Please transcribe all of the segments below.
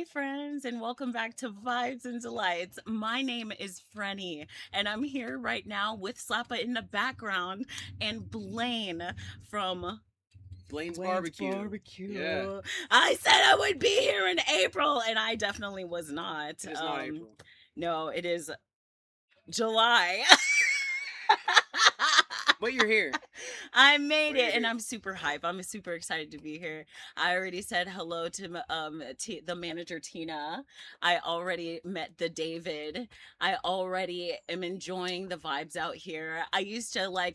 Hey, friends, and welcome back to Vibes and Delights. My name is Frenny, and I'm here right now with Slappa in the background and Blain from Blain's Blain's barbecue. Yeah. Barbecue. I said I would be here in April, and I definitely was not. It is not April. No, it is July. But you're here. I made But you're it, and here. I'm super hype. I'm super excited to be here. I already said hello to the manager Tina. I already met the David. I already am enjoying the vibes out here. I used to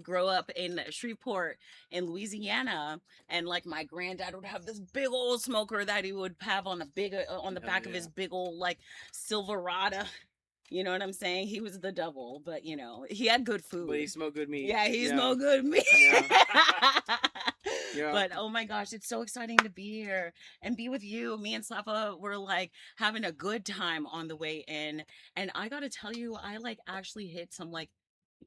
grow up in Shreveport in Louisiana, and like my granddad would have this big old smoker that he would have on on the Hell back of yeah. his big old like Silverado. You know what I'm saying? He was the devil, but you know, he had good food. But he smoked good meat. Yeah, he smoked good meat. Yeah. Yeah. But oh my gosh, it's so exciting to be here and be with you. Me and Slappa were like having a good time on the way in. And I gotta tell you, I like actually hit some like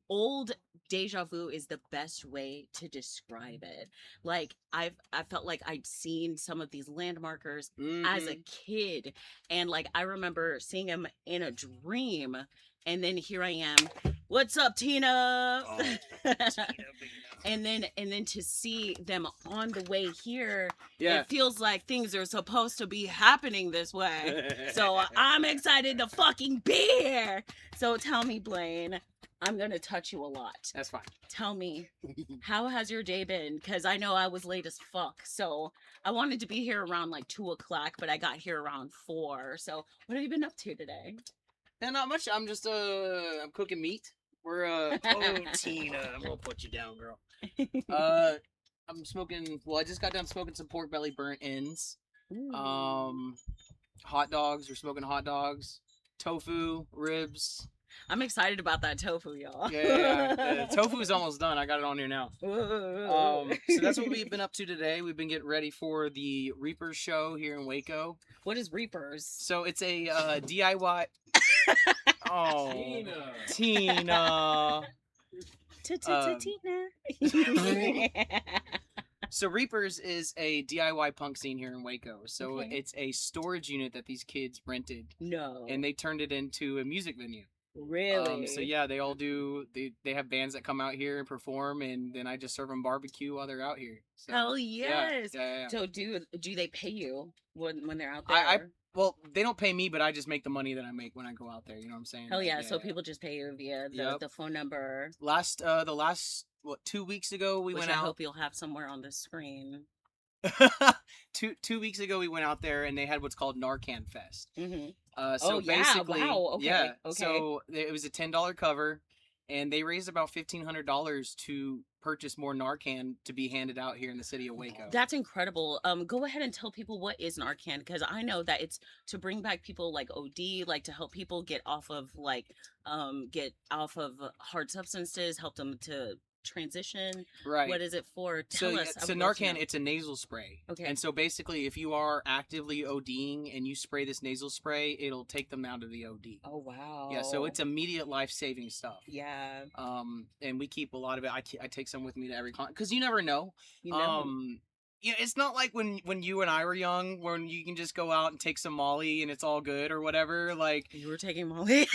old deja vu is the best way to describe it. Like I felt like I'd seen some of these landmarkers as a kid, and like I remember seeing them in a dream, and then here I am. What's up, Tina? Oh, Tina, and then to see them on the way here, yeah. it feels like things are supposed to be happening this way. So I'm excited to fucking be here. So tell me, Blain, I'm gonna touch you a lot. That's fine. Tell me, how has your day been? Because I know I was late as fuck. So I wanted to be here around like 2 o'clock, but I got here around 4. So what have you been up to today? Yeah, not much. I'm just I'm cooking meat. We're oh Tina, I'm gonna put you down, girl. I'm smoking. Well, I just got done smoking some pork belly burnt ends. Ooh. Hot dogs. We're smoking hot dogs. Tofu, ribs. I'm excited about that tofu, y'all. Yeah. Tofu is almost done. I got it on here now. So that's what we've been up to today. We've been getting ready for the Reapers show here in Waco. What is Reapers? So it's a DIY. Oh, Tina. Tina. So Reapers is a DIY punk scene here in Waco. So Okay. it's a storage unit that these kids rented, No. and they turned it into a music venue. Really? So yeah, they all do. They have bands that come out here and perform, and then I just serve them barbecue while they're out here. So, Hell yes. Yeah. So do they pay you when they're out there? Well, they don't pay me, but I just make the money that I make when I go out there. You know what I'm saying? Hell yeah. So people just pay you via the phone number. The last 2 weeks ago we went out. I hope you'll have somewhere on the screen. 2 weeks ago we went out there and they had what's called Narcan Fest. Mm-hmm. So basically, wow. Okay. Yeah. Okay. So it was a $10 cover, and they raised about $1,500 to purchase more Narcan to be handed out here in the city of Waco. That's incredible. Go ahead and tell people what is Narcan, because I know that it's to bring back people like OD, like to help people get off of hard substances, help them to transition. Right. What is it for? Tell us. So Narcan, it's a nasal spray. Okay. And so basically, if you are actively ODing and you spray this nasal spray, it'll take them out of the OD. Oh wow. Yeah. So it's immediate life-saving stuff. Yeah. And we keep a lot of it. I take some with me to every con, because you never know. You know. Yeah, it's not like when you and I were young, when you can just go out and take some Molly and it's all good or whatever. Like you were taking Molly.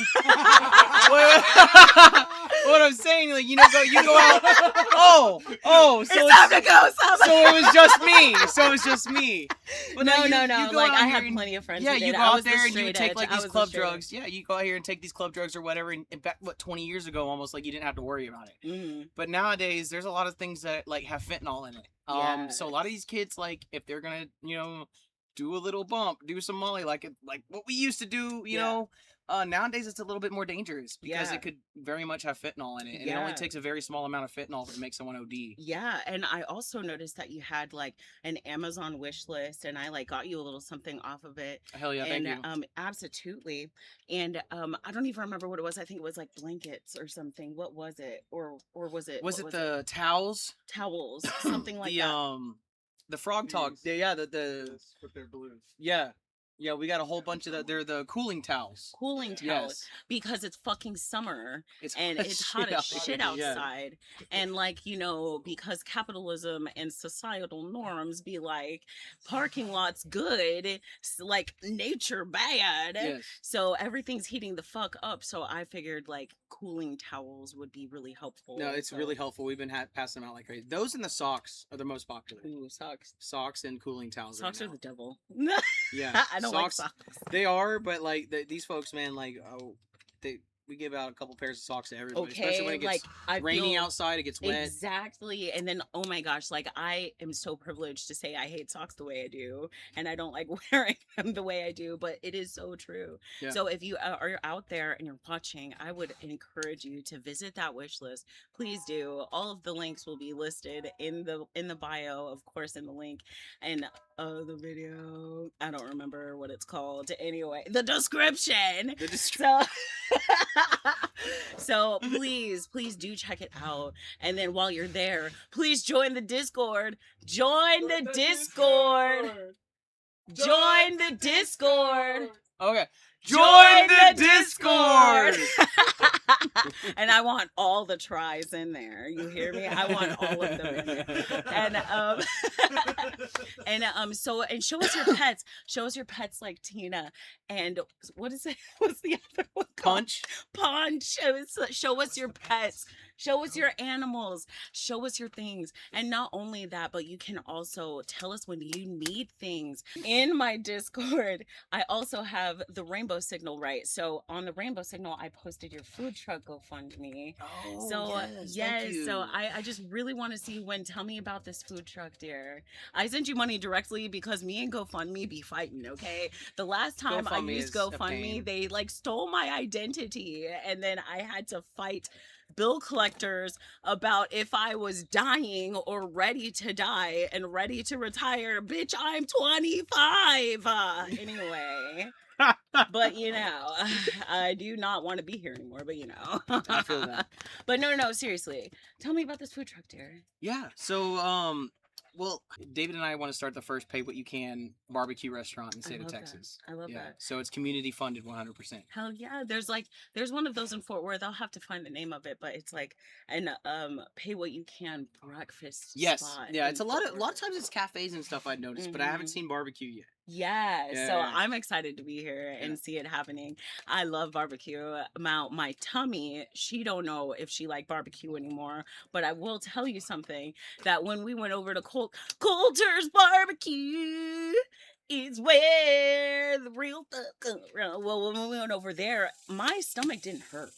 What I'm saying, like you go out. So it's time to go. So it was just me. But no. Like I had and, plenty of friends. Yeah, who did. you go out there and you would take like these club drugs. Edge. Yeah, you go out here and take these club drugs or whatever. And in fact, 20 years ago, almost like you didn't have to worry about it. Mm-hmm. But nowadays, there's a lot of things that like have fentanyl in it. So a lot of these kids, like if they're gonna, do a little bump, do some Molly, like what we used to do, you know. Nowadays it's a little bit more dangerous because it could very much have fentanyl in it, and it only takes a very small amount of fentanyl to make someone OD. Yeah, and I also noticed that you had like an Amazon wish list, and I like got you a little something off of it. Hell yeah, thank you. Absolutely. And I don't even remember what it was. I think it was like blankets or something. What was it? Or was it? Was it the towels? Towels, something like that. The frog talk. The with their balloons. Yeah. Yeah, we got a whole bunch of they're the cooling towels. Cooling towels, Yes. because it's fucking summer It's and hot as it's hot shit as shit out here. outside. And like, you know, because capitalism and societal norms be like parking lots good, like nature bad. Yes. So everything's heating the fuck up. So I figured like cooling towels would be really helpful. No, it's so. really helpful. We've been passing them out like crazy. Those and the socks are the most popular. Ooh, socks. Socks and cooling towels. Socks right are now. the devil. Yeah, I don't like socks. They are, but like these folks, man, like we give out a couple pairs of socks to everybody, Okay, especially when it gets like rainy outside, it gets wet. Exactly. And then oh my gosh, like I am so privileged to say I hate socks the way I do, and I don't like wearing them the way I do, but it is so true. Yeah. So if you are out there and you're watching, I would encourage you to visit that wish list. Please do. All of the links will be listed in the bio, of course, in the link, and the video. I don't remember what it's called. Anyway, the description. So so please do check it out. And then while you're there, please join the Discord. Join the Discord. Join the Discord. Okay. Join the Discord. And I want all the tries in there. You hear me? I want all of them in there. And so show us your pets. Show us your pets like Tina. And what is it? What's the other one called? Punch. Show us your pets. Show us your animals. Show us your things. And not only that, but you can also tell us when you need things. In my Discord, I also have the Rainbow Signal, right? So on the Rainbow Signal, I posted your food truck GoFundMe. Oh, so yes. Thank you. So I just really want to see when. Tell me about this food truck, dear. I sent you money directly because me and GoFundMe be fighting, okay? The last time I used GoFundMe, they like stole my identity, and then I had to fight bill collectors about if I was dying or ready to die and ready to retire. Bitch, I'm 25. Anyway. But you know, I do not want to be here anymore, but you know. I feel that. But no, seriously. Tell me about this food truck, dear. Yeah. So well, David and I want to start the first pay what you can barbecue restaurant in the state of Texas. I love that. So it's community funded 100%. Hell yeah. There's one of those in Fort Worth. I'll have to find the name of it, but it's like an pay what you can breakfast spot. Yeah, it's a lot of times it's cafes and stuff I'd noticed, but I haven't seen barbecue yet. Yeah, so I'm excited to be here and see it happening. I love barbecue. My tummy, she don't know if she like barbecue anymore, but I will tell you something, that when we went over to Coulter's Barbecue is where the real well, when we went over there, my stomach didn't hurt.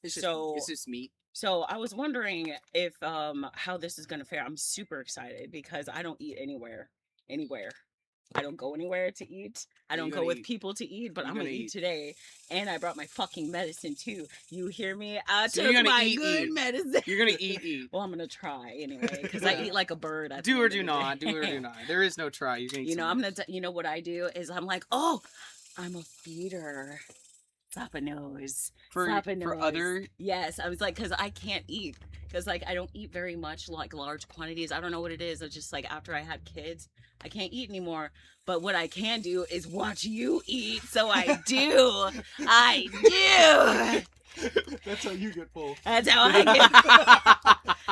It's just meat. So I was wondering if how this is gonna fare. I'm super excited because I don't eat anywhere. I don't go anywhere to eat. I don't go with people to eat, but I'm gonna eat today. And I brought my fucking medicine too. You hear me? I took my good medicine. You're gonna eat. Well, I'm gonna try anyway, because I eat like a bird. Do or do not. Do or do not. There is no try. You're gonna eat. You know, I'm gonna. You know what I do is I'm like, oh, I'm a feeder. Slap a nose. For other. Yes, I was like, because I can't eat. Because like I don't eat very much, like large quantities. I don't know what it is. It's just like after I had kids, I can't eat anymore. But what I can do is watch you eat. So I do. I do. That's how you get full. That's how I get.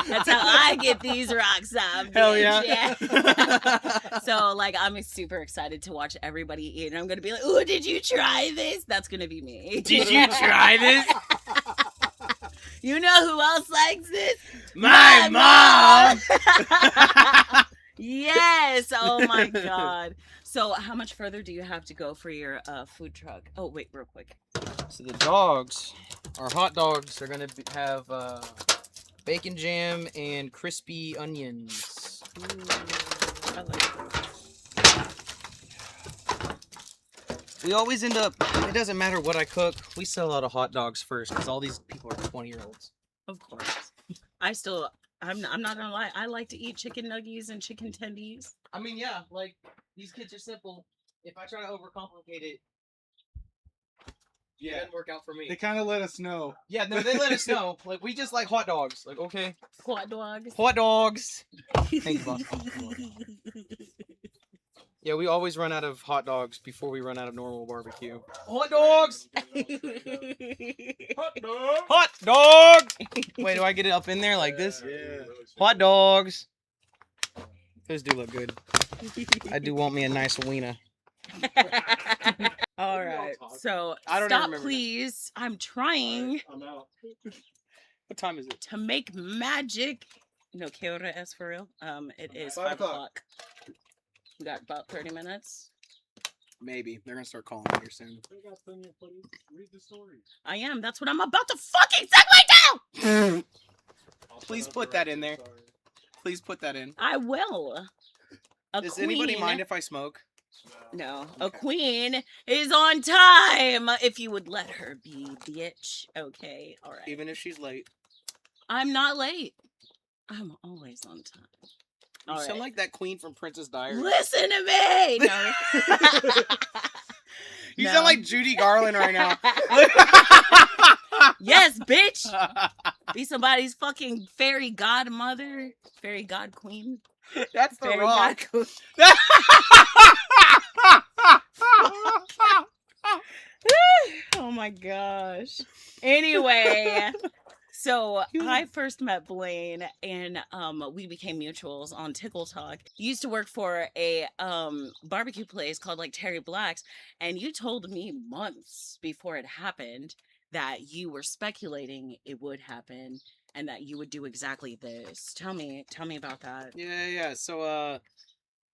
That's how I get these rocks up. Hell yeah. So like I'm super excited to watch everybody eat, and I'm gonna be like, "Oh, did you try this?" That's gonna be me. Did you try this? You know who else likes this? My mom. Yes. Oh my God. So how much further do you have to go for your food truck? Oh wait, real quick. So the dogs, our hot dogs, are gonna have bacon jam and crispy onions. Ooh, I like those. We always end up. It doesn't matter what I cook. We sell out of hot dogs first because all these people are 20-year-olds. Of course. I'm not gonna lie. I like to eat chicken nuggies and chicken tendies. I mean, yeah, like these kids are simple. If I try to overcomplicate it, it doesn't work out for me. They kind of let us know. Yeah, no, they let us know. Like we just like hot dogs. Like okay. Hot dogs. Hot dogs. Thank you, boss. Yeah, we always run out of hot dogs before we run out of normal barbecue. Hot dogs! Hot dog. Hot dog! Wait, do I get it up in there like this? Yeah. Hot dogs. Those do look good. I do want me a nice wiener. All right. So I don't even stop, remember now. please. I'm trying I'm out. What time is it? to make magic. No, ¿qué hora es for real? It is 5 o'clock. We got about 30 minutes. Maybe. They're gonna start calling me here soon. Read the story. I am. That's what I'm about to fucking segue down. Please put that in there. Please put that in. I will. Does anybody mind if I smoke? No. Okay. A queen is on time. If you would let her be, bitch. Okay. All right. Even if she's late. I'm not late. I'm always on time. You All sound right. like that queen from Princess Diaries. Listen to me. No. You No. sound like Judy Garland right now. Yes, bitch. Be somebody's fucking fairy godmother, fairy god queen. That's the Fairy rock. god queen. Oh my gosh. Anyway, so I first met Blain and we became mutuals on Tickle Talk. You used to work for a barbecue place called like Terry Black's, and you told me months before it happened that you were speculating it would happen and that you would do exactly this. Tell me about that. Yeah. So,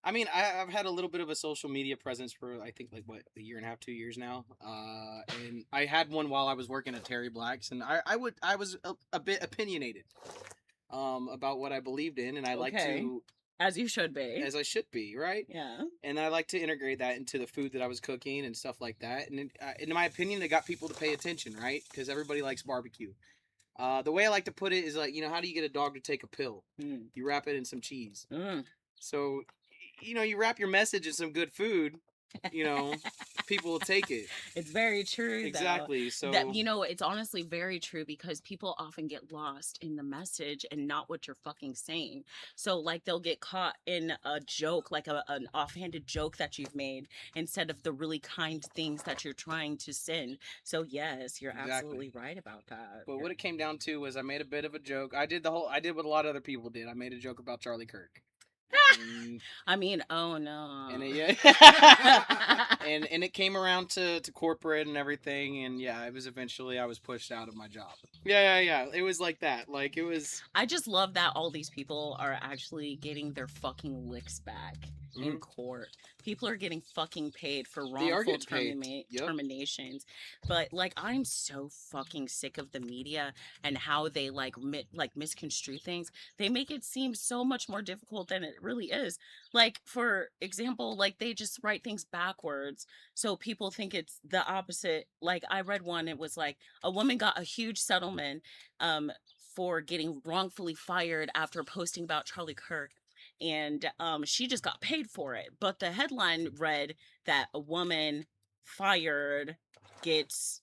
I mean, I've had a little bit of a social media presence for, I think, like, what, a year and a half, 2 years now. And I had one while I was working at Terry Black's, and I was a bit opinionated about what I believed in, and I like Okay. to, As you should be. as I should be, right? Yeah. And I like to integrate that into the food that I was cooking and stuff like that. And in my opinion, it got people to pay attention, right? Because everybody likes barbecue. The way I like to put it is like, how do you get a dog to take a pill? Mm. You wrap it in some cheese. Mm. So, you wrap your message in some good food, people will take it. It's very true. Though. Exactly. So That it's honestly very true because people often get lost in the message and not what you're fucking saying. So like they'll get caught in a joke, like an offhanded joke that you've made instead of the really kind things that you're trying to send. So yes, you're Exactly. absolutely right about that. But what it came down to was I made a bit of a joke. I did what a lot of other people did. I made a joke about Charlie Kirk. I mean, oh no. And and it came around to corporate and everything, and yeah, it was eventually I was pushed out of my job. Yeah. It was like that. Like it was. I just love that all these people are actually getting their fucking licks back in court. People are getting fucking paid for wrongful terminations. But like I'm so fucking sick of the media and how they like misconstrue things. They make it seem so much more difficult than it really is. Like for example, like they just write things backwards so people think it's the opposite. Like I read one, it was like a woman got a huge settlement for getting wrongfully fired after posting about Charlie Kirk. And she just got paid for it. But the headline read that a woman fired gets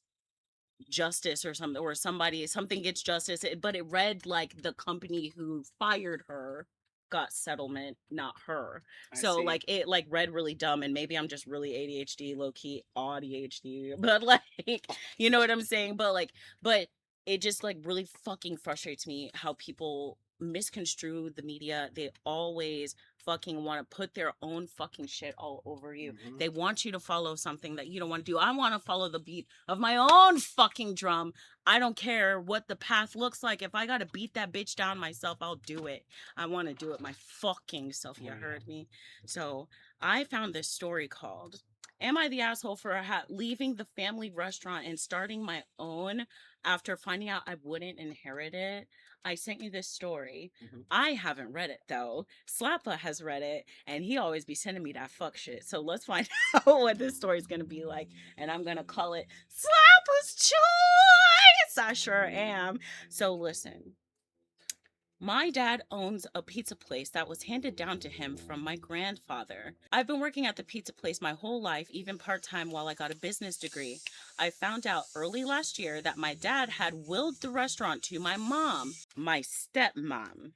justice or something, or something gets justice. But it read like the company who fired her got settlement, not her. So like it like read really dumb, and maybe I'm just really ADHD, low key ADHD, but like you know what I'm saying. But it just like really fucking frustrates me how people misconstrue the media. They always fucking want to put their own fucking shit all over you. They want you to follow something that you don't want to do. I want to follow the beat of my own fucking drum. I don't care what the path looks like. If I gotta beat that bitch down myself, I'll do it. I want to do it my fucking self. You heard me? So I found this story called "Am I the Asshole for Leaving the Family Restaurant and Starting My Own After Finding Out I Wouldn't Inherit It?" I sent you this story. I haven't read it though. Slappa has read it, and he always be sending me that fuck shit. So let's find out what this story is gonna be like, and I'm gonna call it Slappa's Choice. I sure am. So listen. My dad owns a pizza place that was handed down to him from my grandfather. I've been working at the pizza place my whole life, even part-time while I got a business degree. I found out early last year that my dad had willed the restaurant to my mom, my stepmom.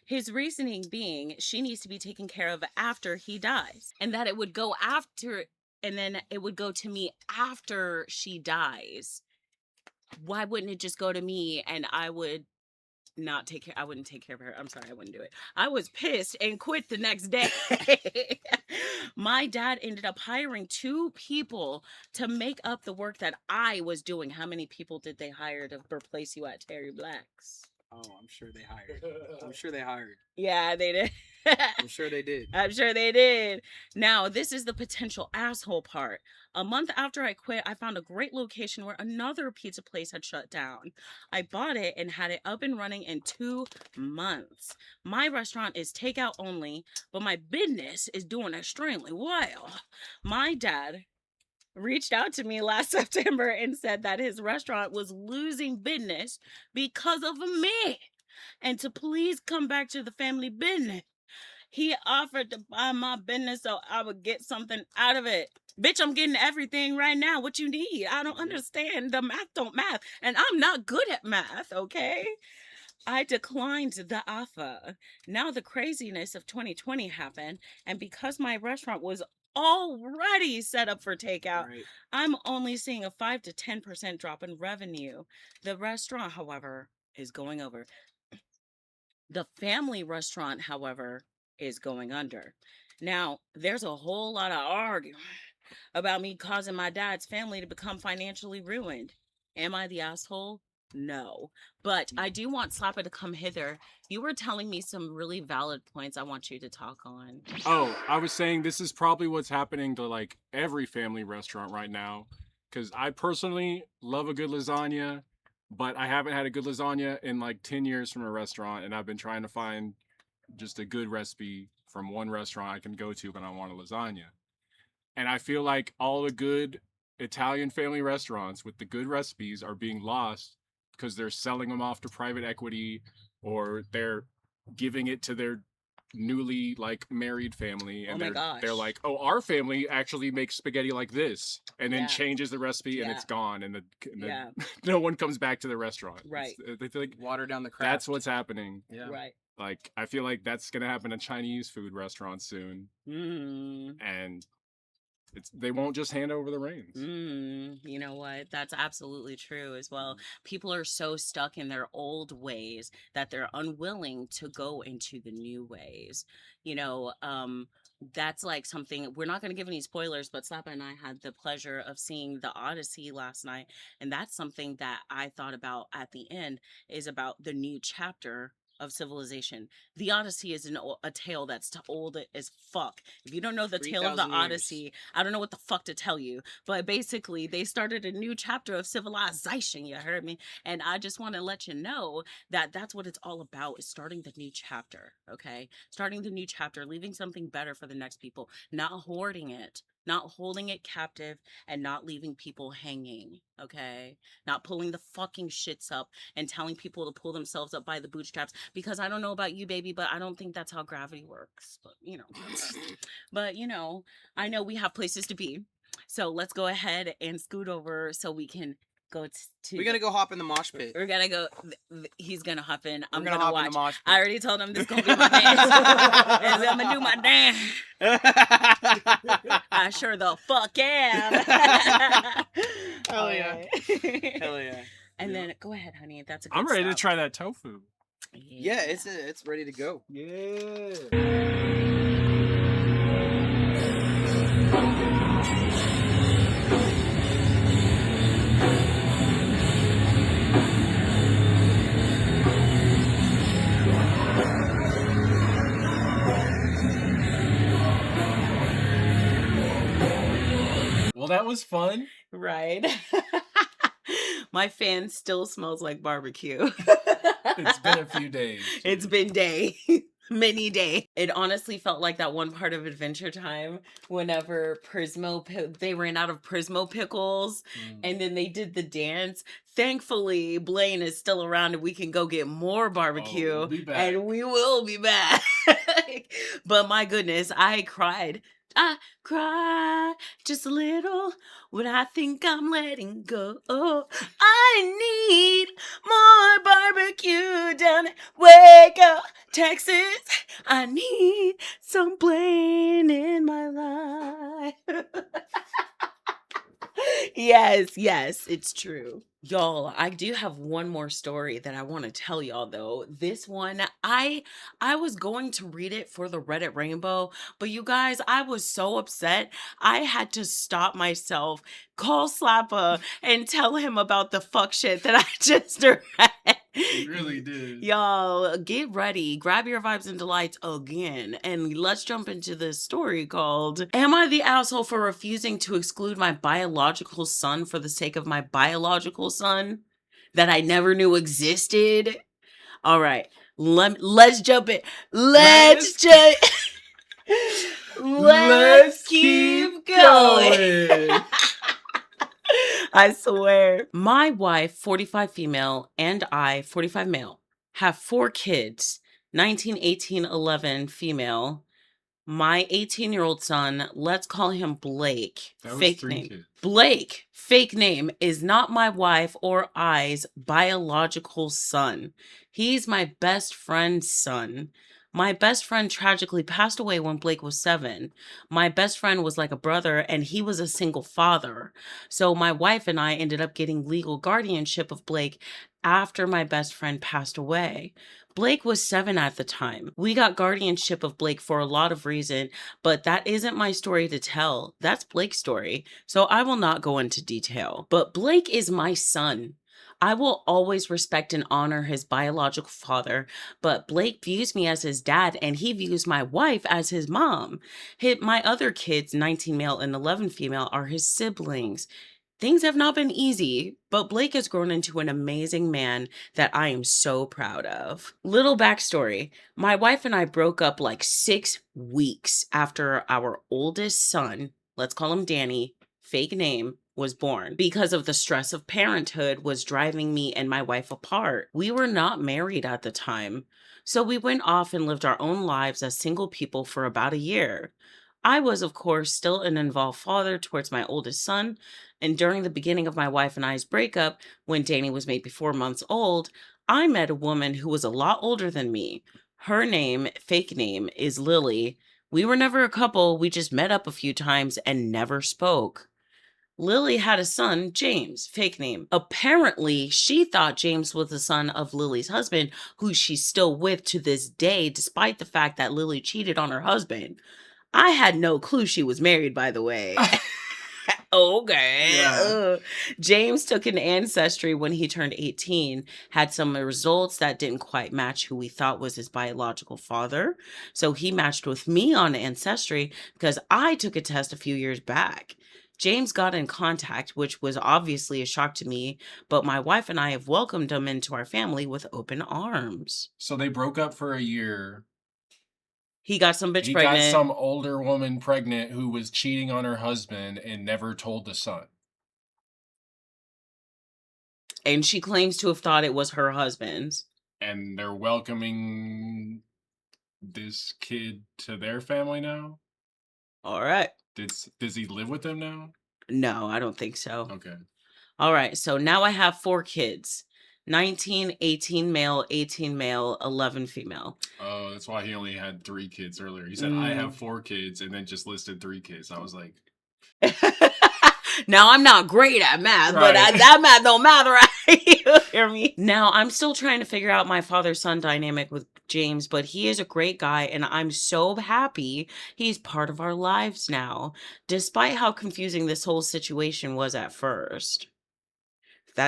His reasoning being she needs to be taken care of after he dies, and that it would go after, and then it would go to me after she dies. Why wouldn't it just go to me and I would not take care? I wouldn't take care of her. I'm sorry, I wouldn't do it. I was pissed and quit the next day. My dad ended up hiring 2 people to make up the work that I was doing. How many people did they hire to replace you at Terry Black's? Oh, I'm sure they hired. I'm sure they hired. Yeah, they did. I'm sure they did. I'm sure they did. Now, this is the potential asshole part. A month after I quit, I found a great location where another pizza place had shut down. I bought it and had it up and running in 2 months. My restaurant is takeout only, but my business is doing extremely well. My dad reached out to me last September and said that his restaurant was losing business because of me and to please come back to the family business. He offered to buy my business so I would get something out of it. Bitch, I'm getting everything right now. What you need? I don't understand. The math don't math. And I'm not good at math, okay? I declined the offer. Now the craziness of 2020 happened. And because my restaurant was already set up for takeout, Right. I'm only seeing a 5 to 10% drop in revenue. The restaurant, however, is going over. The family restaurant, however, is going under. Now, there's a whole lot of arguing about me causing my dad's family to become financially ruined. Am I the asshole? No. But I do want Slappa to come hither. You were telling me some really valid points I want you to talk on. Oh, I was saying this is probably what's happening to like every family restaurant right now. Because I personally love a good lasagna, but I haven't had a good lasagna in like 10 years from a restaurant. And I've been trying to find just a good recipe from one restaurant I can go to when I want a lasagna. And I feel like all the good Italian family restaurants with the good recipes are being lost because they're selling them off to private equity or they're giving it to their newly like married family and Oh my they're gosh. like, oh, our family actually makes spaghetti like this, and then Yeah. changes the recipe and Yeah. it's gone, and then Yeah, no one comes back to the restaurant. Right. They feel like Water down the craft. that's what's happening. Yeah. right. Like I feel like that's gonna happen to Chinese food restaurants soon, Mm. and they won't just hand over the reins. You know what? That's absolutely true as well. People are so stuck in their old ways that they're unwilling to go into the new ways. You know, that's like something we're not going to give any spoilers, but Slappa and I had the pleasure of seeing the Odyssey last night, and that's something that I thought about at the end is about the new chapter of civilization. The Odyssey is a tale that's old as fuck. If you don't know the tale of the 3,000 years. Odyssey, I don't know what the fuck to tell you. But basically, they started a new chapter of civilization. You heard me? And I just want to let you know that that's what it's all about, is starting the new chapter, okay? Starting the new chapter, leaving something better for the next people, not hoarding it, not holding it captive, and not leaving people hanging, okay? Not pulling the fucking shits up and telling people to pull themselves up by the bootstraps, because I don't know about you, baby, but I don't think that's how gravity works. But, you know, but, you know, I know we have places to be. So let's go ahead and scoot over so we can go to. We gotta go hop in the mosh pit. We're gonna go. He's gonna hop in. I'm We're gonna hop watch. in the mosh pit. I already told him this is gonna be my dance. I'm gonna do my dance. I sure the fuck am. Hell yeah. Alright. Hell yeah. And then go ahead, honey. That's a good I'm ready to stop. try that tofu. Yeah, it's ready to go. Yeah. Well, that was fun. Right. My fan still smells like barbecue. It's been a few days. It's been day. Many day. It honestly felt like that one part of Adventure Time whenever they ran out of Prismo pickles and then they did the dance. Thankfully, Blain is still around and we can go get more barbecue. We'll be back. And we will be back. But my goodness, I cried. I cry just a little when I think I'm letting go. I need more barbecue down at Waco. Texas, I need some Blain in my life. Yes, it's true. Y'all, I do have one more story that I want to tell y'all though. This one, I was going to read it for the Reddit Rainbow, but you guys, I was so upset. I had to stop myself, call Slappa, and tell him about the fuck shit that I just read. You really did. Y'all, get ready. Grab your Vibesndelites again. And let's jump into this story called Am I the Asshole for Refusing to Exclude My Biological Son for the Sake of My Biological Son That I Never Knew Existed? All right. Let's jump in. Let's keep going. I swear. My wife, 45 female, and I, 45 male, have 4 kids, 19, 18, 11 female. My 18-year-old son, let's call him Blake. That was Fake 3 name. kids. Blake, fake name, is not my wife or I's biological son. He's my best friend's son. My best friend tragically passed away when Blake was 7. My best friend was like a brother, and he was a single father. So my wife and I ended up getting legal guardianship of Blake after my best friend passed away. Blake was 7 at the time. We got guardianship of Blake for a lot of reason, but that isn't my story to tell. That's Blake's story, so I will not go into detail. But Blake is my son. I will always respect and honor his biological father, but Blake views me as his dad and he views my wife as his mom. My other kids, 19 male and 11 female, are his siblings. Things have not been easy, but Blake has grown into an amazing man that I am so proud of. Little backstory. My wife and I broke up like 6 weeks after our oldest son, let's call him Danny, fake name, was born because of the stress of parenthood was driving me and my wife apart. We were not married at the time, so we went off and lived our own lives as single people for about a year. I was, of course, still an involved father towards my oldest son, and during the beginning of my wife and I's breakup, when Danny was maybe 4 months old, I met a woman who was a lot older than me. Her name, fake name, is Lily. We were never a couple, we just met up a few times and never spoke. Lily had a son, James, fake name. Apparently, she thought James was the son of Lily's husband, who she's still with to this day, despite the fact that Lily cheated on her husband. I had no clue she was married, by the way. Okay. Yeah. James took an ancestry when he turned 18, had some results that didn't quite match who we thought was his biological father. So he matched with me on ancestry because I took a test a few years back. James got in contact, which was obviously a shock to me, but my wife and I have welcomed him into our family with open arms. So they broke up for a year. He got some bitch He pregnant. got some older woman pregnant who was cheating on her husband and never told the son. And she claims to have thought it was her husband's. And they're welcoming this kid to their family now? All right. Does he live with them now? No, I don't think so. Okay. All right. So now I have 4 kids. 19, 18 male, 18 male, 11 female. Oh, that's why he only had 3 kids earlier. He said, I have 4 kids, and then just listed 3 kids. I was like... Now, I'm not great at math, but that math don't matter, right? You hear me? Now, I'm still trying to figure out my father-son dynamic with James, but he is a great guy, and I'm so happy he's part of our lives now, despite how confusing this whole situation was at first.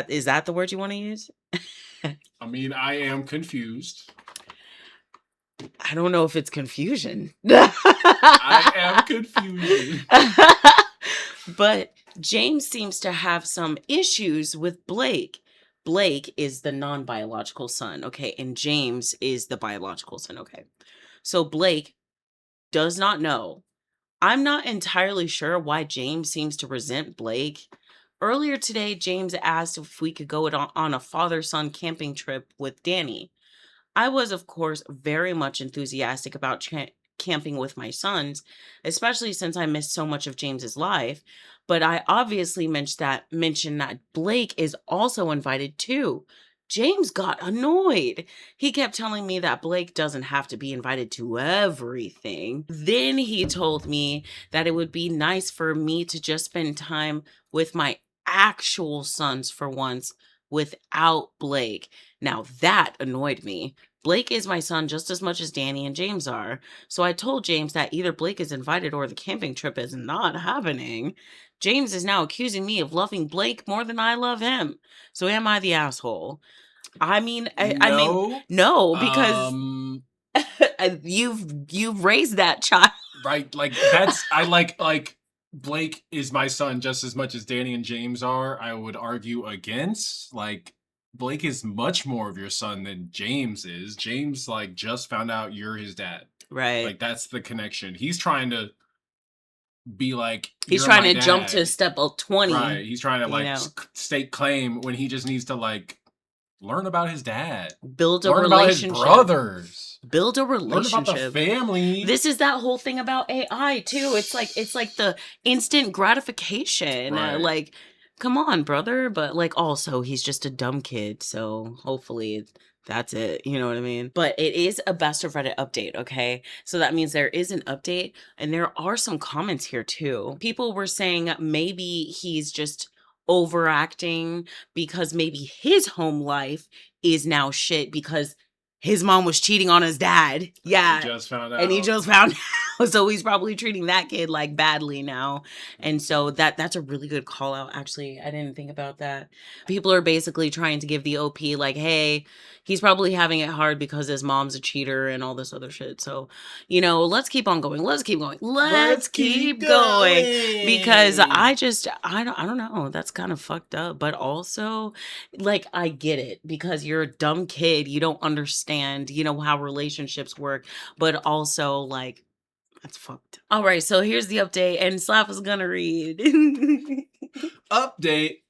Is that the word you want to use? I mean, I am confused. I don't know if it's confusion. I am confusion. But James seems to have some issues with Blake. Blake is the non-biological son, okay? And James is the biological son, okay? So Blake does not know. I'm not entirely sure why James seems to resent Blake. Earlier today, James asked if we could go on a father-son camping trip with Danny. I was, of course, very much enthusiastic about camping with my sons, especially since I missed so much of James's life. But I obviously mentioned that Blake is also invited too. James got annoyed. He kept telling me that Blake doesn't have to be invited to everything. Then he told me that it would be nice for me to just spend time with my actual sons for once without Blake. Now that annoyed me. Blake is my son just as much as Danny and James are. So I told James that either Blake is invited or the camping trip is not happening. James is now accusing me of loving Blake more than I love him. So am I the asshole? I mean, I mean, No. no, because you've raised that child. Right, like that's I like Blake is my son just as much as Danny and James are. I would argue against. Like Blake is much more of your son than James is. James like just found out you're his dad. Right. Like that's the connection. He's trying to be like He's "You're trying my to jump dad." to step of 20. Right. He's trying to you like know. stake claim when he just needs to like learn about his dad. Build a Learn about his relationship. brothers. Build a Learn relationship. about the family. This is that whole thing about AI too. It's like the instant gratification. Right. Like, come on, brother. But like, also, he's just a dumb kid. So hopefully that's it. You know what I mean? But it is a best of Reddit update. Okay. So that means there is an update, and there are some comments here too. People were saying maybe he's just overacting because maybe his home life is now shit because his mom was cheating on his dad. Yeah. He just found out. And he just found out. So he's probably treating that kid like badly now. And so that's a really good call out. Actually, I didn't think about that. People are basically trying to give the OP like, hey, he's probably having it hard because his mom's a cheater and all this other shit. So, let's keep on going. Let's keep going. Let's keep going. Because I don't know. That's kind of fucked up. But also, like, I get it because you're a dumb kid. You don't understand, how relationships work. But also, like, that's fucked. All right, so here's the update, and Slav is gonna read. Update.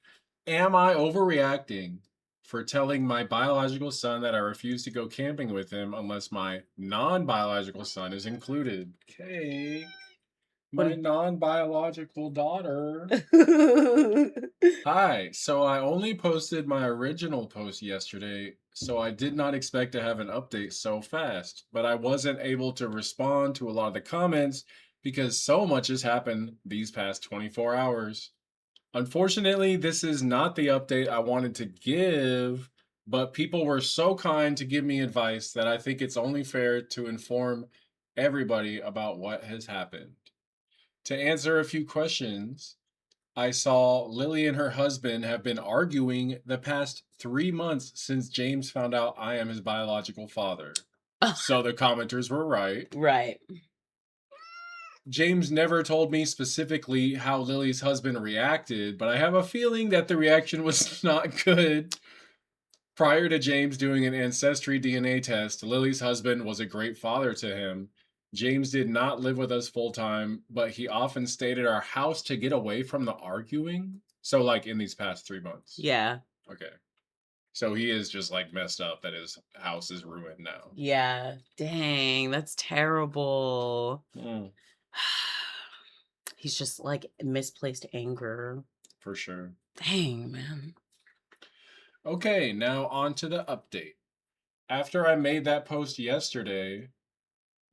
Am I overreacting for telling my biological son that I refuse to go camping with him unless my non-biological son is included? Okay. My non-biological daughter. Hi. So I only posted my original post yesterday, so I did not expect to have an update so fast, but I wasn't able to respond to a lot of the comments because so much has happened these past 24 hours. Unfortunately, this is not the update I wanted to give, but people were so kind to give me advice that I think it's only fair to inform everybody about what has happened. To answer a few questions, I saw Lily and her husband have been arguing the past 3 months since James found out I am his biological father. So the commenters were right. Right. James never told me specifically how Lily's husband reacted, but I have a feeling that the reaction was not good. Prior to James doing an ancestry DNA test, Lily's husband was a great father to him. James did not live with us full time, but he often stayed at our house to get away from the arguing. So, like in these past 3 months. Yeah. Okay. So he is just like messed up that his house is ruined now. Yeah. Dang, that's terrible. He's just like misplaced anger. For sure. Dang, man. Okay, now on to the update. After I made that post yesterday,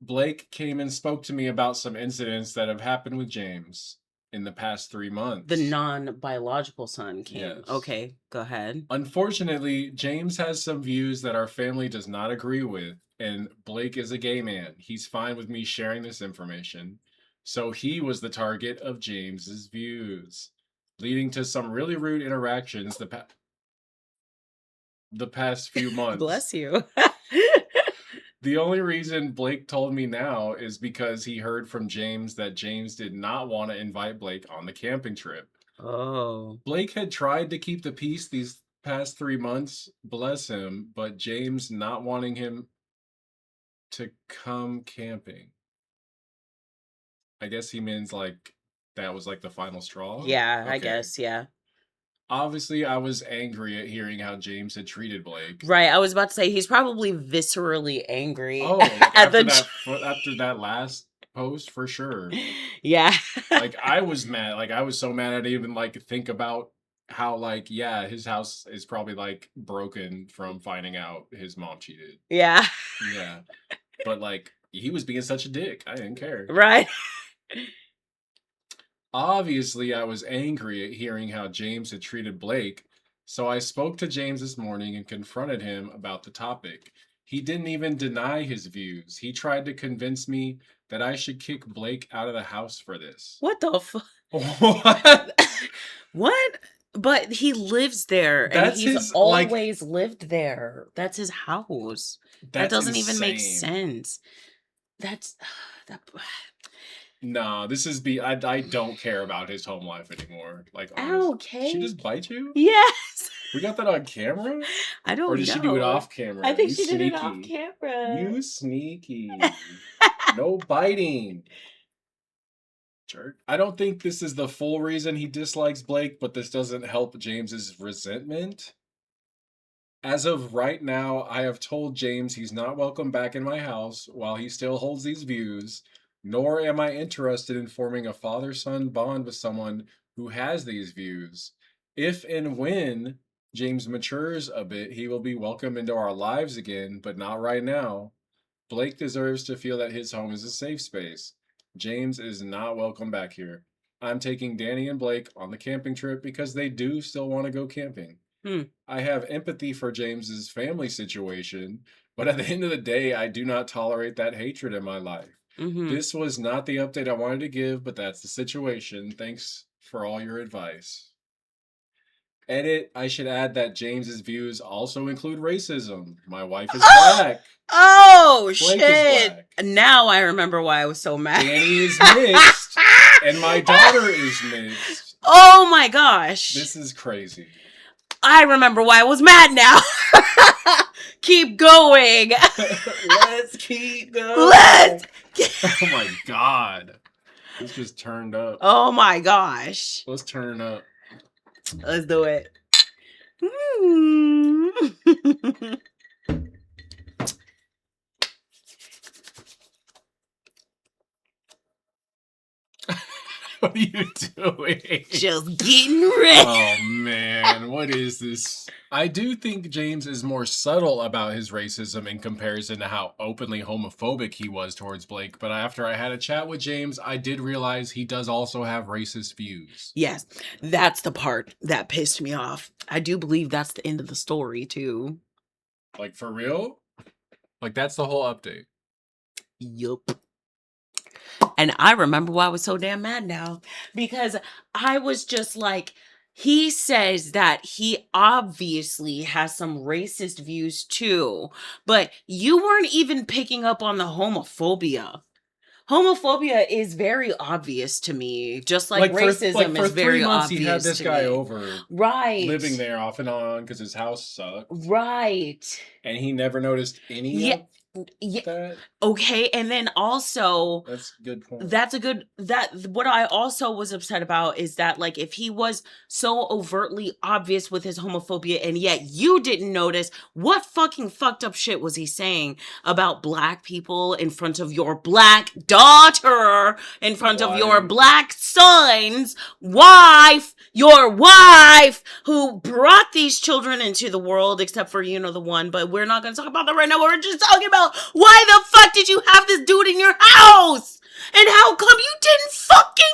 Blake came and spoke to me about some incidents that have happened with James in the past 3 months. The non-biological son came. Yes. Okay, go ahead. Unfortunately, James has some views that our family does not agree with, and Blake is a gay man. He's fine with me sharing this information. So he was the target of James's views, leading to some really rude interactions the past few months. Bless you. The only reason Blake told me now is because he heard from James that James did not want to invite Blake on the camping trip. Oh. Blake had tried to keep the peace these past 3 months, bless him, but James not wanting him to come camping. I guess he means like that was like the final straw? Yeah, I Okay. guess, yeah. Obviously, I was angry at hearing how James had treated Blake. Right, I was about to say he's probably viscerally angry. Oh, like after that last post, for sure. Yeah. Like I was mad. Like I was so mad I didn't even like think about how like his house is probably like broken from finding out his mom cheated. Yeah. Yeah. But like he was being such a dick. I didn't care. Right. Obviously, I was angry at hearing how James had treated Blake, so I spoke to James this morning and confronted him about the topic. He didn't even deny his views. He tried to convince me that I should kick Blake out of the house for this. What the fuck? What? What? But he lives there, and That's he's his, like- always lived there. That's his house. That That's doesn't even make insane. sense. That's that. Nah, this is I don't care about his home life anymore. Like, Ow, honest. Did she just bite you? Yes. We got that on camera? I don't know. Or did she do it off camera? I think You she did it off sneaky. camera. You sneaky. No biting. Jerk. I don't think this is the full reason he dislikes Blake, but this doesn't help James's resentment. As of right now, I have told James he's not welcome back in my house while he still holds these views, nor am I interested in forming a father-son bond with someone who has these views. If and when James matures a bit, he will be welcome into our lives again, but not right now. Blake deserves to feel that his home is a safe space. James is not welcome back here. I'm taking Danny and Blake on the camping trip because they do still want to go camping. I have empathy for James's family situation, but at the end of the day, I do not tolerate that hatred in my life. This was not the update I wanted to give, but that's the situation. Thanks for all your advice. Edit, I should add that James's views also include racism. My wife is black. Oh, Blake is shit. black. Now I remember why I was so mad. Danny is mixed, and my daughter is mixed. Oh my gosh. This is crazy. I remember why I was mad now. Keep going. Let's keep going. Let's. Oh my god. This just turned up. Oh my gosh. Let's turn up. Let's do it. What are you doing? Just getting ready. Oh man, what is this? I do think James is more subtle about his racism in comparison to how openly homophobic he was towards Blake, but after I had a chat with James, I did realize he does also have racist views. Yes, that's the part that pissed me off. I do believe that's the end of the story, too. Like, for real? Like, that's the whole update. Yup. And I remember why I was so damn mad now. Because I was just like, he says that he obviously has some racist views too. But you weren't even picking up on the homophobia. Homophobia is very obvious to me. Just like racism is very 3 months obvious. he had this to guy me. over. Right. Living there off and on because his house sucked. Right. And he never noticed any of that. Okay, and then also That's a good point. What I also was upset about is that, like, if he was so overtly obvious with his homophobia and yet you didn't notice, what fucking fucked up shit was he saying about black people in front of your black daughter, in front of your black son's wife, your wife who brought these children into the world, except for, the one, but we're not going to talk about that right now. We're just talking about why the fuck did you have this dude in your house? And how come you didn't fucking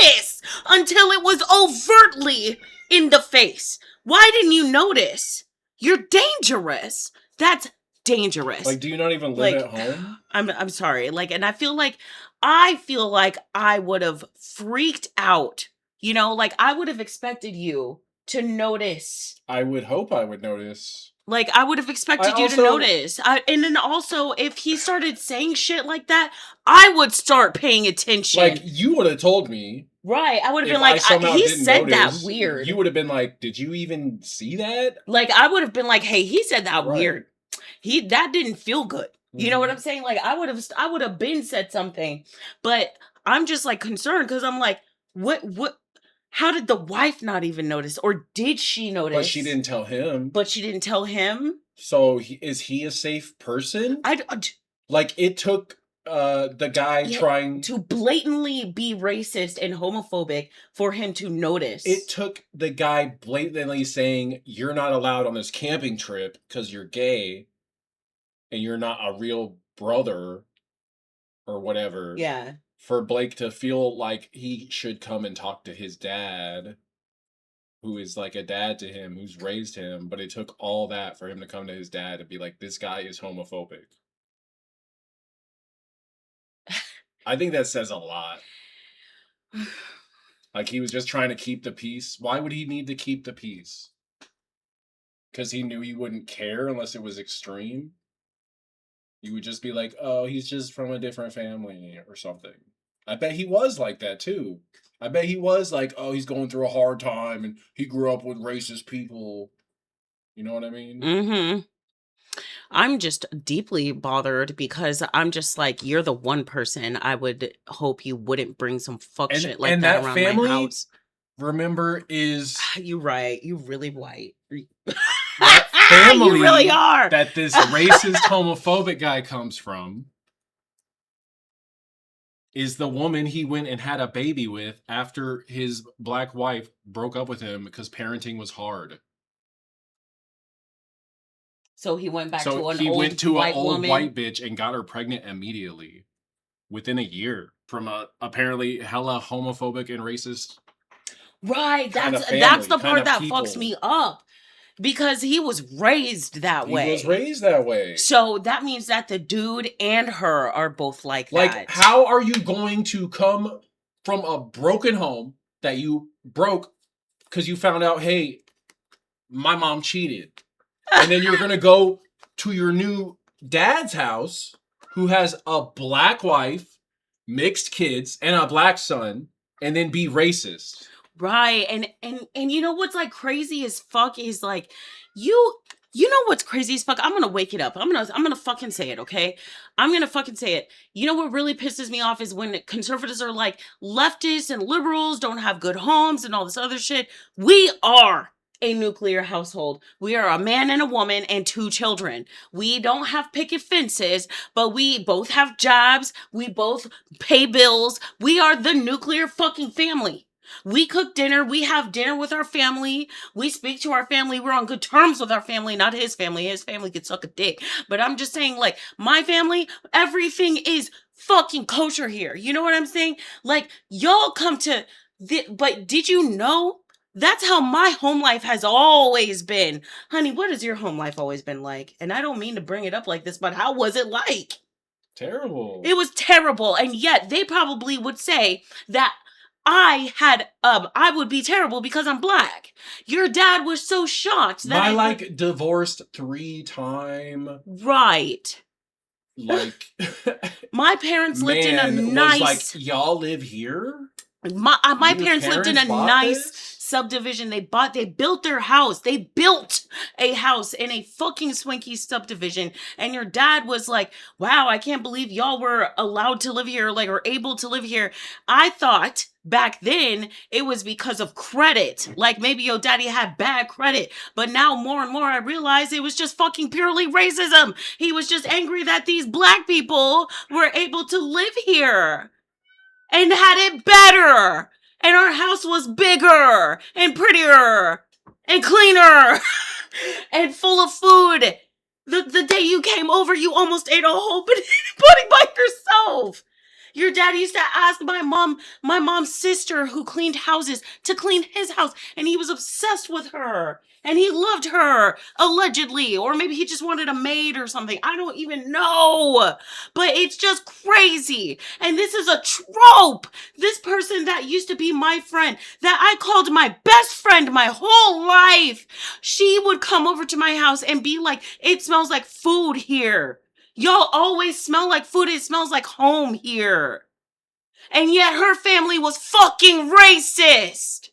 notice until it was overtly in the face? Why didn't you notice? You're dangerous. That's dangerous. Like, do you not even live at home? I'm sorry. Like, and I feel like I would have freaked out. Like, I would have expected you to notice. I would hope I would notice. Like, I would have expected you to notice. And then also, if he started saying shit like that, I would start paying attention. Like, you would have told me. Right. I would have been like, he said that weird. You would have been like, did you even see that? Like, I would have been like, hey, he said that weird. That didn't feel good. You know what I'm saying? Like, I would have been said something. But I'm just, like, concerned because I'm like, what? How did the wife not even notice? Or did she notice? But she didn't tell him. So is he a safe person? I Like, it took the guy Yeah, trying to blatantly be racist and homophobic for him to notice. It took the guy blatantly saying, "You're not allowed on this camping trip because you're gay and you're not a real brother or whatever." Yeah. For Blake to feel like he should come and talk to his dad, who is like a dad to him, who's raised him, but it took all that for him to come to his dad and be like, "This guy is homophobic." I think that says a lot. Like, he was just trying to keep the peace. Why would he need to keep the peace? Because he knew you wouldn't care unless it was extreme? You would just be like, oh, he's just from a different family or something. I bet he was like that, too. I bet he was like, oh, he's going through a hard time and he grew up with racist people. You know what I mean? Mm-hmm. I'm just deeply bothered because I'm just like, you're the one person I would hope you wouldn't bring some fuck shit like that around family, my house. Remember, is... You're right. You really white. That family you really are. That this racist, homophobic guy comes from is the woman he went and had a baby with after his black wife broke up with him because parenting was hard. So he went back to an old white bitch and got her pregnant immediately, within a year, from a apparently hella homophobic and racist. Right, that's the part that fucks me up. Because he was raised that way. He was raised that way. So that means that the dude and her are both like that. Like, how are you going to come from a broken home that you broke because you found out, hey, my mom cheated. And then you're going to go to your new dad's house who has a black wife, mixed kids, and a black son, and then be racist. Right. And you know what's like crazy as fuck is like you know what's crazy as fuck? I'm gonna wake it up. I'm gonna fucking say it, okay? I'm gonna fucking say it. You know what really pisses me off is when conservatives are like leftists and liberals don't have good homes and all this other shit. We are a nuclear household. We are a man and a woman and 2 children. We don't have picket fences, but we both have jobs. We both pay bills. We are the nuclear fucking family. We cook dinner. We have dinner with our family. We speak to our family. We're on good terms with our family, not his family. His family could suck a dick. But I'm just saying, like, my family, everything is fucking kosher here. You know what I'm saying? Like, y'all come to... But did you know... That's how my home life has always been. Honey, what has your home life always been like? And I don't mean to bring it up like this, but how was it like? Terrible. It was terrible. And yet they probably would say that I would be terrible because I'm black. Your dad was so shocked that my divorced 3 time. Right. Like my parents lived in a nice was like, y'all live here? My parents lived in a nice subdivision. They built their house. They built a house in a fucking swanky subdivision. And your dad was like, wow, I can't believe y'all were allowed to live here, like, or able to live here. I thought back then it was because of credit. Like, maybe your daddy had bad credit. But now more and more I realize it was just fucking purely racism. He was just angry that these black people were able to live here and had it better. And our house was bigger and prettier and cleaner and full of food. The day you came over, you almost ate a whole pudding by yourself. Your dad used to ask my mom's sister who cleaned houses to clean his house. And he was obsessed with her. And he loved her, allegedly. Or maybe he just wanted a maid or something. I don't even know. But it's just crazy. And this is a trope. This person that used to be my friend, that I called my best friend my whole life, she would come over to my house and be like, it smells like food here. Y'all always smell like food. It smells like home here. And yet her family was fucking racist.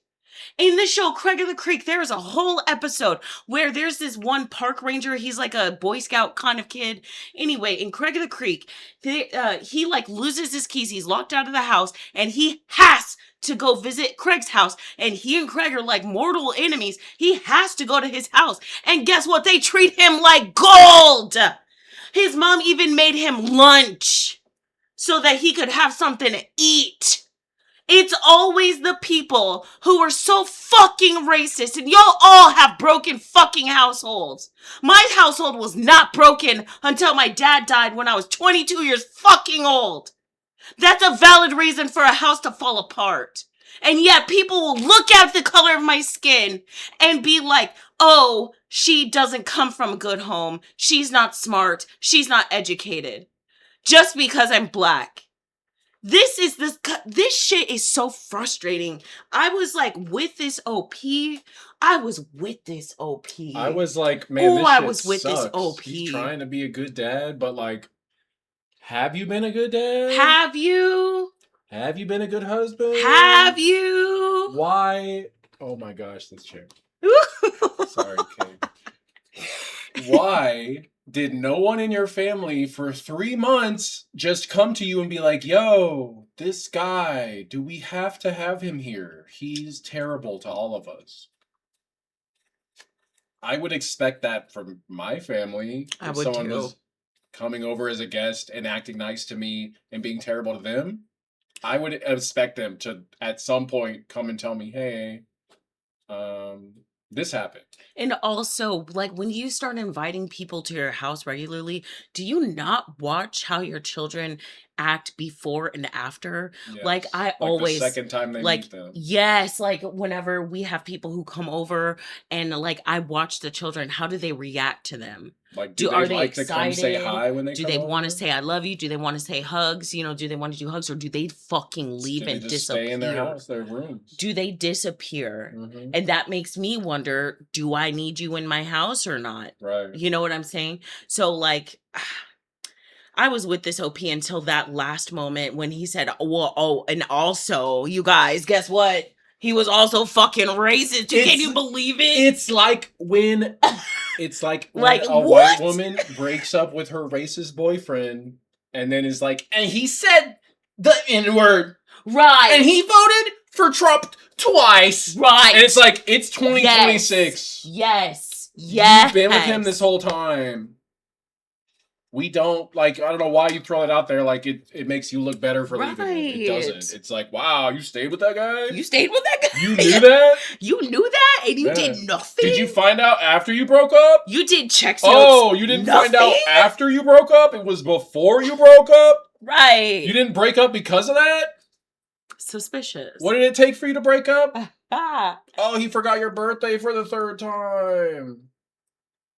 In the show, Craig of the Creek, there is a whole episode where there's this one park ranger. He's like a Boy Scout kind of kid. Anyway, in Craig of the Creek, he like loses his keys. He's locked out of the house and he has to go visit Craig's house. And he and Craig are like mortal enemies. He has to go to his house. And guess what? They treat him like gold. His mom even made him lunch. so that he could have something to eat. It's always the people who are so fucking racist, and y'all all have broken fucking households. My household was not broken until my dad died when I was 22 years fucking old. That's a valid reason for a house to fall apart. And yet people will look at the color of my skin and be like, oh, she doesn't come from a good home. She's not smart. She's not educated. Just because I'm black. This shit is so frustrating. I was like with this OP. I was with this OP. I was like, man, this shit I was with sucks. this OP. He's trying to be a good dad, but like, have you been a good dad? Have you? Have you been a good husband? Have you? Why? Oh my gosh, this chair. Sorry, Kate. Why did no one in your family for 3 months just come to you and be like, yo, this guy, do we have to have him here? He's terrible to all of us. I would expect that from my family. I If would someone too. was coming over as a guest and acting nice to me and being terrible to them, I would expect them to at some point come and tell me, hey, this happened. And also, like, when you start inviting people to your house regularly, do you not watch how your children act before and after? Like, Yes. I always, the second time they like, meet them. yes, like, whenever we have people who come over and, like, I watch the children, how do they react to them? Like, Are they like to come say excited? hi when they Do come they want to over? say I love you? Do they want to say hugs? You know, do they want to do hugs, or do they fucking leave Do and they just disappear? stay in their house, their rooms? Do they disappear? Mhm. And that makes me wonder, do I need you in my house or not? Right. You know what I'm saying? So, like, I was with this OP until that last moment when he said, well, oh, and also, you guys, guess what? He was also fucking racist. Can you believe it? It's like when Like, a what? white woman breaks up with her racist boyfriend and then is like, and he said the N-word. Right. And he voted for Trump twice. Right. And it's like, it's 2026. Yes. You've been with him this whole time. We don't, like, I don't know why you throw it out there like it makes you look better for leaving him. It doesn't. It's like, wow, you stayed with that guy? You stayed with that guy? You knew that? You knew that? And you Yeah. did nothing? Did you find out after you broke up? You did checks notes? Oh, you didn't find out after you broke up? It was before you broke up? Right. You didn't break up because of that? Suspicious. What did it take for you to break up? Ah. Oh, he forgot your birthday for the 3rd time.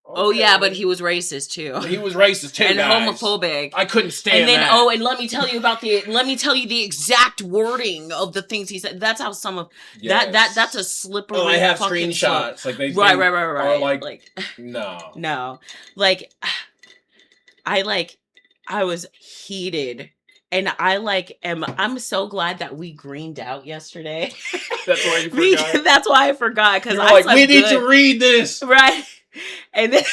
Oh yeah, but he was racist too. He was racist too, and guys. homophobic. I couldn't stand and then, that. Oh, and let me tell you the exact wording of the things he said. That's how some of that's a slippery. Oh, I have fucking screenshots. slope. Like they right. are like no. Like I was heated. And I'm so glad that we greened out yesterday. That's why you forgot. That's why I forgot, because I was like, we need to read this. Right. And then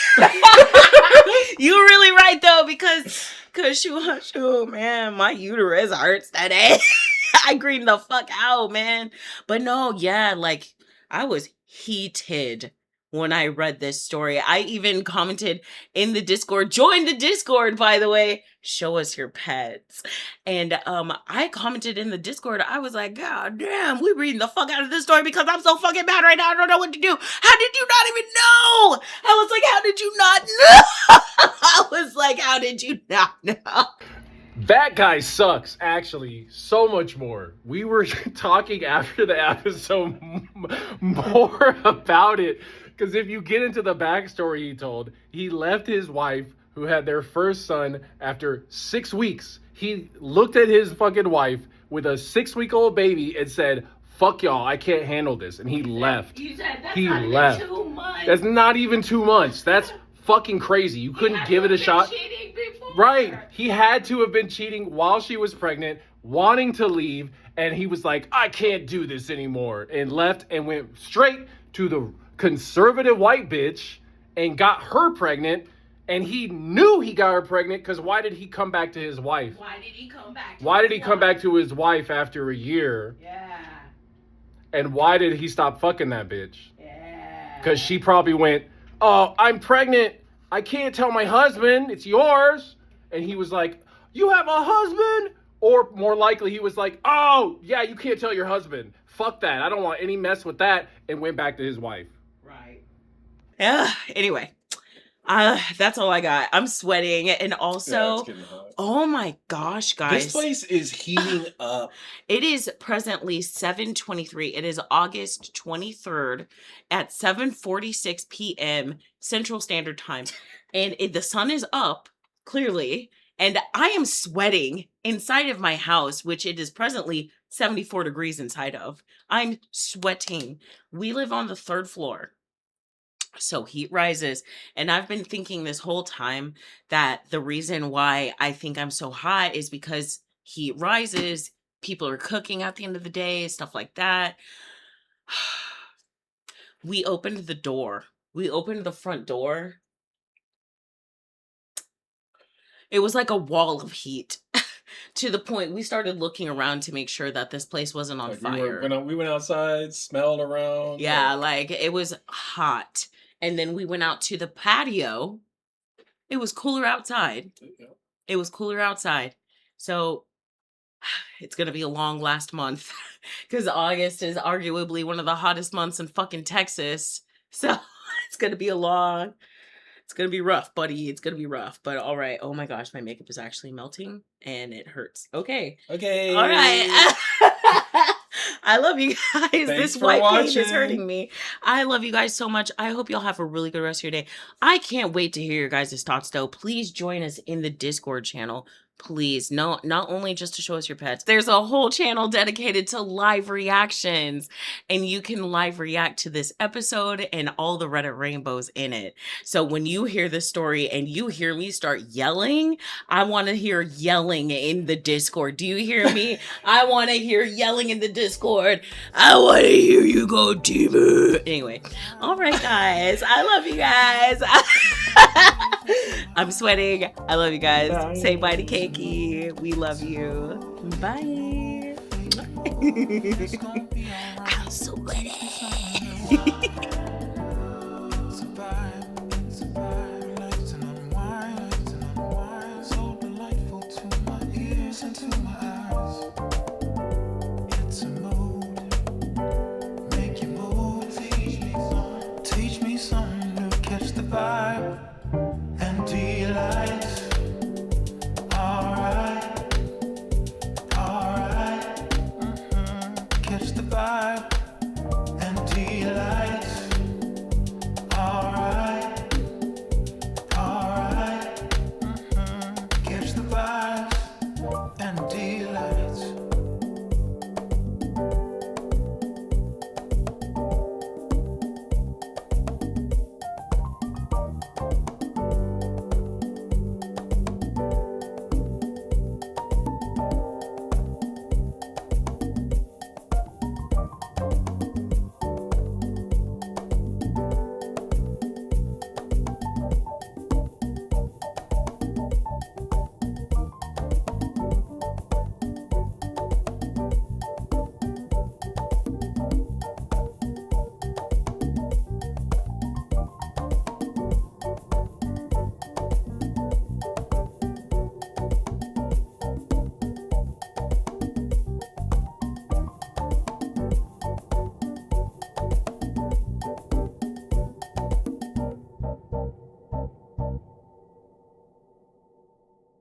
you're really right though, because shoot, man, my uterus hurts today. I greened the fuck out, man. But no, yeah, like I was heated when I read this story. I even commented in the Discord. Join the Discord, by the way. Show us your pets. And I commented in the Discord. I was like, God damn, we reading the fuck out of this story because I'm so fucking mad right now. I don't know what to do. How did you not even know? I was like, how did you not know? I was like, how did you not know? That guy sucks, actually, so much more. We were talking after the episode more about it. Because if you get into the backstory he told, he left his wife, who had their first son, after 6 weeks. He looked at his fucking wife with a 6-week-old baby and said, fuck y'all, I can't handle this. And he left. You said that's He not left. even 2 months. That's not even 2 months. That's fucking crazy. You couldn't give it a shot. Right. He had to have been cheating while she was pregnant, wanting to leave, and he was like, I can't do this anymore, and left and went straight to the conservative white bitch and got her pregnant. And he knew he got her pregnant because why did he come back to his wife? Why did he come back? Why did he come back to his wife after a year? Yeah. And why did he stop fucking that bitch? Yeah. Because she probably went, oh, I'm pregnant. I can't tell my husband. It's yours. And he was like, you have a husband? Or more likely, he was like, oh, yeah, you can't tell your husband. Fuck that. I don't want any mess with that. And went back to his wife. Right. Anyway, that's all I got. I'm sweating. And Yeah, also, it's getting hot. oh my gosh, guys. This place is heating up. It is presently 7:23. It is August 23rd at 7:46 p.m. Central Standard Time. And the sun is up, clearly. And I am sweating inside of my house, which it is presently 74 degrees inside of. I'm sweating. We live on the 3rd floor. So heat rises. And I've been thinking this whole time that the reason why I think I'm so hot is because heat rises. People are cooking at the end of the day, stuff like that. We opened the door. We opened the front door. It was like a wall of heat to the point we started looking around to make sure that this place wasn't on Like fire. we went outside, smelled around. Yeah, like it was hot. And then we went out to the patio. It was cooler outside. It was cooler outside. So it's going to be a long last month because August is arguably one of the hottest months in fucking Texas. So it's going to be it's going to be rough, buddy. It's going to be rough. But all right. Oh my gosh, my makeup is actually melting and it hurts. Okay. Okay. All right. I love you guys. Thanks This for white paint watching. is hurting me. I love you guys so much. I hope y'all have a really good rest of your day. I can't wait to hear your guys' thoughts though. Please join us in the Discord channel. Please. No, not only just to show us your pets. There's a whole channel dedicated to live reactions. And you can live react to this episode and all the Reddit rainbows in it. So when you hear this story and you hear me start yelling, I want to hear yelling in the Discord. Do you hear me? I want to hear yelling in the Discord. I want to hear you go, Timu. Anyway, all right, guys. I love you guys. I'm sweating. I love you guys. Bye. Say bye to Cakey. We love you. Bye. I'm sweating. Teach me something to catch the vibe and delight.